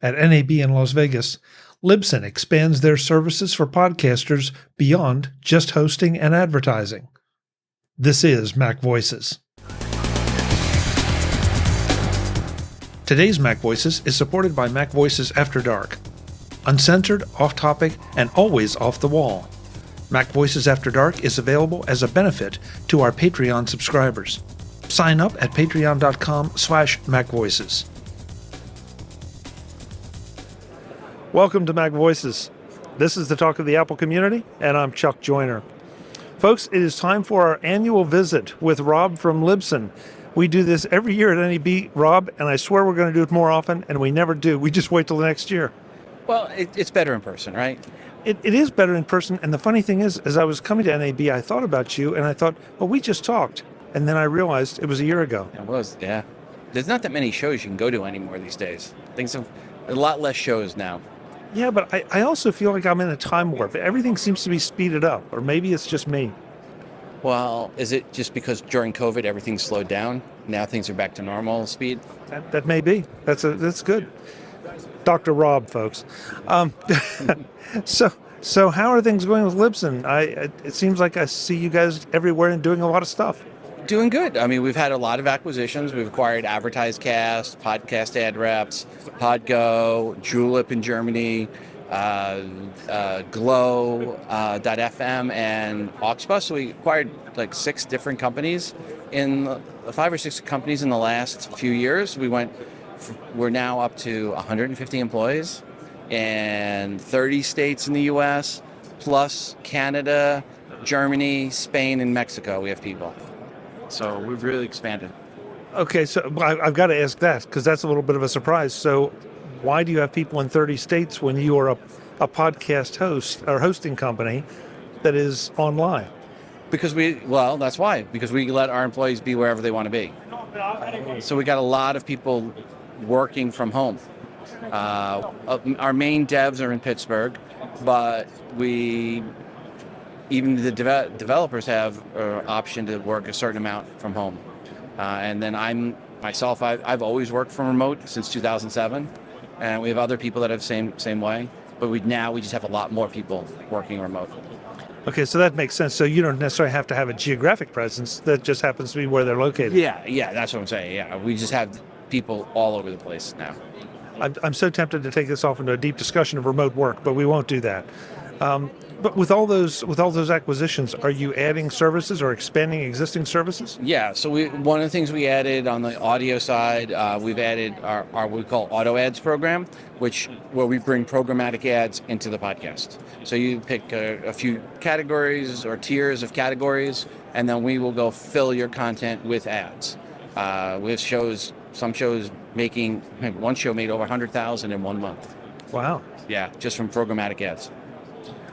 At NAB in Las Vegas, Libsyn expands their services for podcasters beyond just hosting and advertising. This is MacVoices. Today's MacVoices is supported by MacVoices After Dark. Uncensored, off-topic, and always off the wall. MacVoices After Dark is available as a benefit to our Patreon subscribers. Sign up at patreon.com/MacVoices. Welcome to MacVoices. This is the talk of the Apple community, and I'm Chuck Joyner. Folks, it is time for our annual visit with Rob from Libsyn. We do this every year at NAB, Rob, and I swear we're going to do it more often, and we never do. We just wait till the next year. Well, it's better in person, right? It is better in person, and the funny thing is, as I was coming to NAB, I thought about you, and I thought, well, we just talked, and then I realized it was a year ago. It was, yeah. There's not that many shows you can go to anymore these days. Things have a lot less shows now. Yeah, but I also feel like I'm in a time warp. Everything seems to be speeded up, or maybe it's just me. Well, is it just because during COVID everything slowed down? Now things are back to normal speed? That may be. That's good. Dr. Rob, folks. So how are things going with Libsyn? It seems like I see you guys everywhere and doing a lot of stuff. Doing good. I mean, we've had a lot of acquisitions. We've acquired AdvertiseCast, Podcast Ad Reps, Podgo, Julep in Germany, Glow.fm, and Auxbus. So we acquired like 5 or 6 companies in the last few years. We're now up to 150 employees in 30 states in the U.S., plus Canada, Germany, Spain, and Mexico. We have people. So we've really expanded. Okay, so I've got to ask that because that's a little bit of a surprise. So why do you have people in 30 states when you are a podcast host or hosting company that is online? That's why. Because we let our employees be wherever they want to be. So we got a lot of people working from home. Our main devs are in Pittsburgh, but even the developers have an option to work a certain amount from home. And then I've always worked from remote since 2007, and we have other people that have same way. But we just have a lot more people working remote. Okay, so that makes sense. So you don't necessarily have to have a geographic presence. That just happens to be where they're located. Yeah, that's what I'm saying. Yeah, we just have people all over the place now. I'm so tempted to take this off into a deep discussion of remote work, but we won't do that. But with all those acquisitions, are you adding services or expanding existing services? Yeah. So one of the things we added on the audio side, we've added our what we call auto ads program, where we bring programmatic ads into the podcast. So you pick a few categories or tiers of categories, and then we will go fill your content with ads. We have some shows making, one show made over 100,000 in 1 month. Wow. Yeah, just from programmatic ads.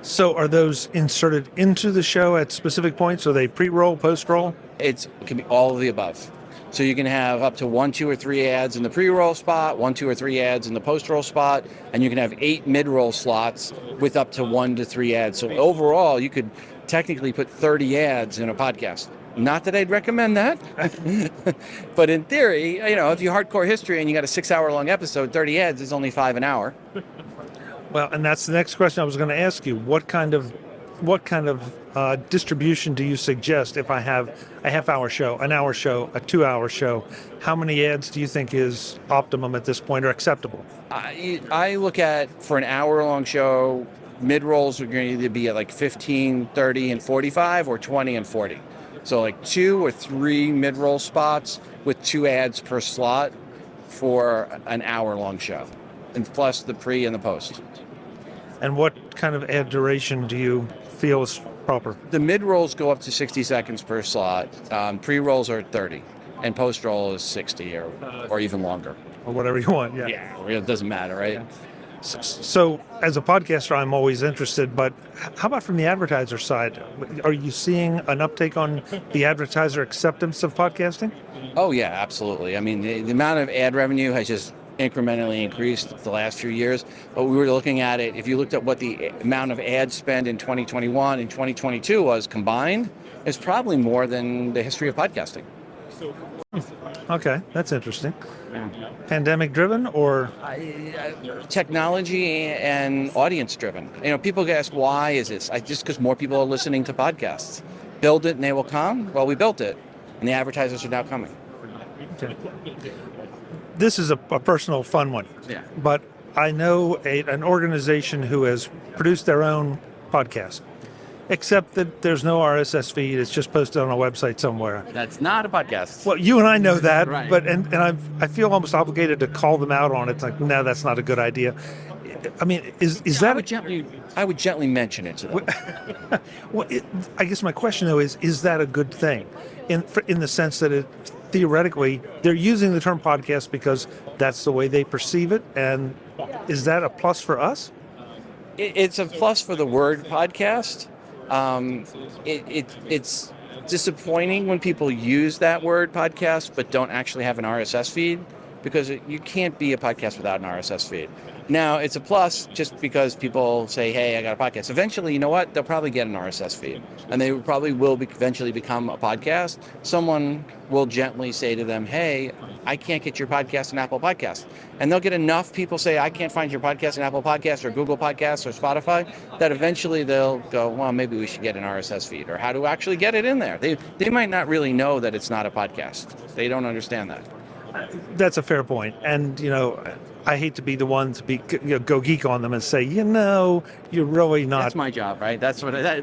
So are those inserted into the show at specific points? Are they pre-roll, post-roll? It can be all of the above. So you can have up to 1, 2, or 3 ads in the pre-roll spot, 1, 2, or 3 ads in the post-roll spot, and you can have 8 mid-roll slots with up to 1 to 3 ads. So overall, you could technically put 30 ads in a podcast. Not that I'd recommend that, but in theory, if you hardcore history and you got a 6-hour-long episode, 30 ads is only 5 an hour. Well, and that's the next question I was going to ask you. What kind of distribution do you suggest if I have a half-hour show, an hour show, a 2-hour show? How many ads do you think is optimum at this point or acceptable? I look at, for an hour-long show, mid-rolls are going to either be at like 15, 30, and 45 or 20 and 40. So like 2 or 3 mid-roll spots with 2 ads per slot for an hour-long show, and plus the pre and the post. And what kind of ad duration do you feel is proper? The mid-rolls go up to 60 seconds per slot. Pre-rolls are 30, and post-roll is 60 or even longer. Or whatever you want, yeah. Yeah, it doesn't matter, right? Yeah. So as a podcaster, I'm always interested, but how about from the advertiser side? Are you seeing an uptake on the advertiser acceptance of podcasting? Oh, yeah, absolutely. I mean, the amount of ad revenue has just incrementally increased the last few years, but we were looking at it, if you looked at what the amount of ad spend in 2021 and 2022 was combined, it's probably more than the history of podcasting. Okay, that's interesting. Pandemic driven or? Technology and audience driven. People ask, why is this? Just because more people are listening to podcasts. Build it and they will come. Well, we built it, and the advertisers are now coming. Okay. This is a personal fun one. Yeah. But I know an organization who has produced their own podcast, except that there's no RSS feed. It's just posted on a website somewhere. That's not a podcast. Well, you and I know that, Right. but and I feel almost obligated to call them out on it. It's like, no, that's not a good idea. I mean, is that? I would gently mention it to them. Well, I guess my question though is that a good thing, in the sense that theoretically they're using the term podcast because that's the way they perceive it, and is that a plus for us? It's a plus for the word podcast. It's disappointing when people use that word podcast but don't actually have an RSS feed, because you can't be a podcast without an RSS feed. Now, it's a plus just because people say, hey, I got a podcast. Eventually, you know what? They'll probably get an RSS feed, and they probably will eventually become a podcast. Someone will gently say to them, hey, I can't get your podcast in Apple Podcasts. And they'll get enough people say, I can't find your podcast in Apple Podcasts or Google Podcasts or Spotify, that eventually they'll go, well, maybe we should get an RSS feed, or how to actually get it in there. They might not really know that it's not a podcast. They don't understand that. That's a fair point. And, I hate to be the one to go geek on them and say, you're really not. That's my job, right?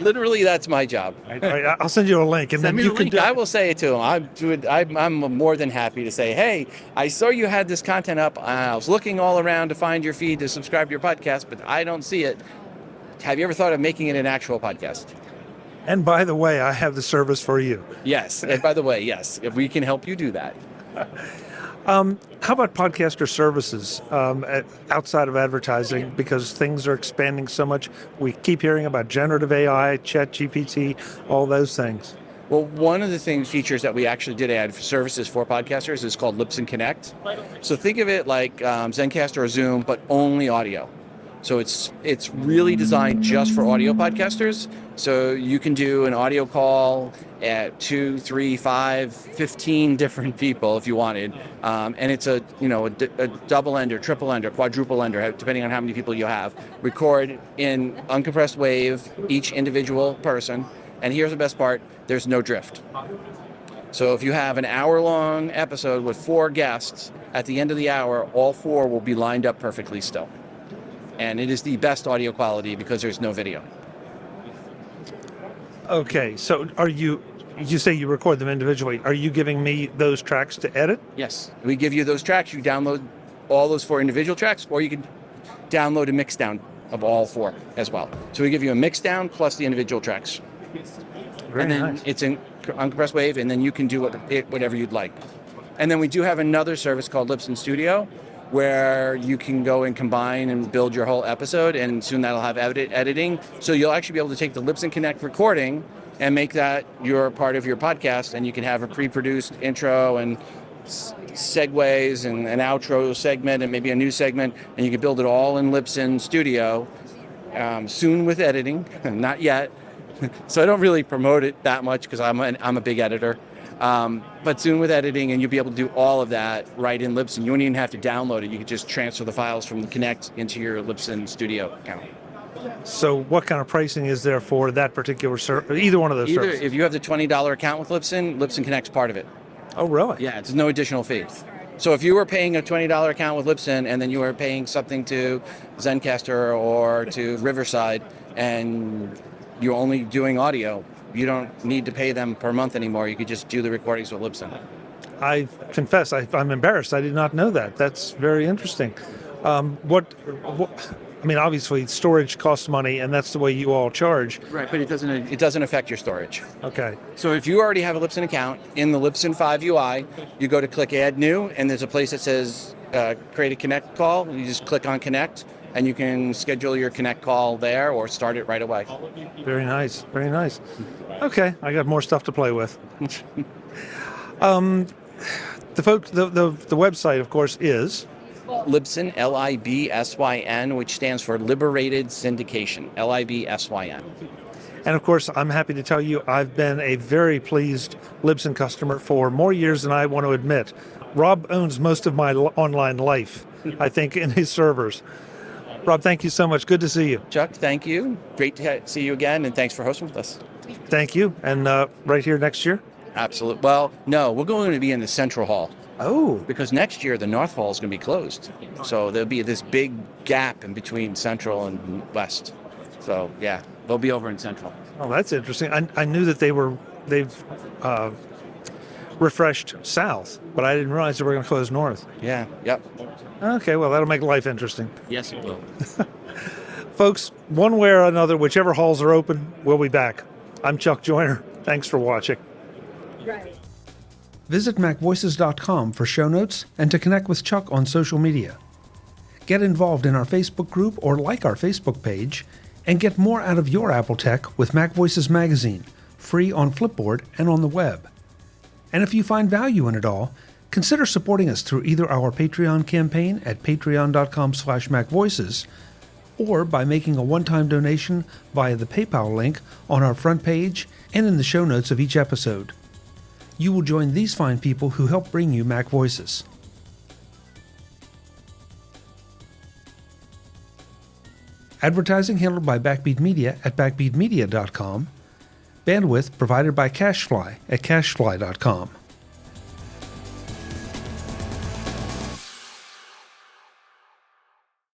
Literally, that's my job. Right, I'll send you a link, and Send then me you the link. can. I will say it to them. I'm more than happy to say, hey, I saw you had this content up. I was looking all around to find your feed to subscribe to your podcast, but I don't see it. Have you ever thought of making it an actual podcast? And by the way, I have the service for you. Yes. And by the way, yes, if we can help you do that. How about podcaster services outside of advertising? Because things are expanding so much. We keep hearing about generative AI, ChatGPT, all those things. Well, one of the features that we actually did add for services for podcasters is called Libsyn Connect. So think of it like Zencastr or Zoom, but only audio. So it's really designed just for audio podcasters. So you can do an audio call at 2, 3, 5, 15 different people if you wanted. And it's a double ender, triple ender, quadruple ender, depending on how many people you have. Record in uncompressed wave, each individual person. And here's the best part, there's no drift. So if you have an hour-long episode with 4 guests, at the end of the hour, all 4 will be lined up perfectly still. And it is the best audio quality because there's no video. Okay, so you say you record them individually. Are you giving me those tracks to edit? Yes, we give you those tracks. You download all those 4 individual tracks, or you can download a mix down of all 4 as well. So we give you a mix down plus the individual tracks. Very and then nice. It's in uncompressed wave, and then you can do whatever you'd like. And then we do have another service called Libsyn Studio, where you can go and combine and build your whole episode, and soon that'll have editing. So you'll actually be able to take the Libsyn Connect recording and make that your part of your podcast, and you can have a pre-produced intro and segues and an outro segment and maybe a new segment, and you can build it all in Libsyn Studio, soon with editing, not yet. So I don't really promote it that much because I'm a big editor. But soon with editing, and you'll be able to do all of that right in Libsyn. You won't even have to download it. You can just transfer the files from the Connect into your Libsyn Studio account. So what kind of pricing is there for that particular either one of those services? If you have the $20 account with Libsyn Connect's part of it. Oh, really? Yeah, it's no additional fee. So if you were paying a $20 account with Libsyn, and then you were paying something to Zencastr or to Riverside, and you're only doing audio, you don't need to pay them per month anymore. You could just do the recordings with Libsyn. I confess, I'm embarrassed. I did not know that. That's very interesting. What? I mean, obviously, storage costs money, and that's the way you all charge. Right, but it doesn't affect your storage. Okay. So if you already have a Libsyn account, in the Libsyn 5 UI, you go to click Add New, and there's a place that says Create a Connect call. You just click on Connect, and you can schedule your Connect call there or start it right away. Very nice. Very nice. Okay, I got more stuff to play with. The website, of course, is Libsyn, Libsyn, which stands for Liberated Syndication, Libsyn. And of course, I'm happy to tell you I've been a very pleased Libsyn customer for more years than I want to admit. Rob owns most of my online life, I think, in his servers. Rob, thank you so much. Good to see you. Chuck, thank you. Great to see you again, and thanks for hosting with us. Thank you. And right here next year? Absolutely. Well, no, we're going to be in the Central Hall. Oh. Because next year the North Hall is going to be closed. So there'll be this big gap in between Central and West. So, yeah, they'll be over in Central. Oh, that's interesting. I knew that they've refreshed South, but I didn't realize they were going to close North. Yeah, yep. Okay, well, that'll make life interesting. Yes, it will. Folks, one way or another, whichever halls are open, we'll be back. I'm Chuck Joyner. Thanks for watching. Right. Visit MacVoices.com for show notes and to connect with Chuck on social media. Get involved in our Facebook group or like our Facebook page, and get more out of your Apple tech with MacVoices Magazine, free on Flipboard and on the web. And if you find value in it all, consider supporting us through either our Patreon campaign at patreon.com/MacVoices or by making a one-time donation via the PayPal link on our front page and in the show notes of each episode. You will join these fine people who help bring you Mac Voices. Advertising handled by Backbeat Media at backbeatmedia.com. Bandwidth provided by CacheFly at cachefly.com.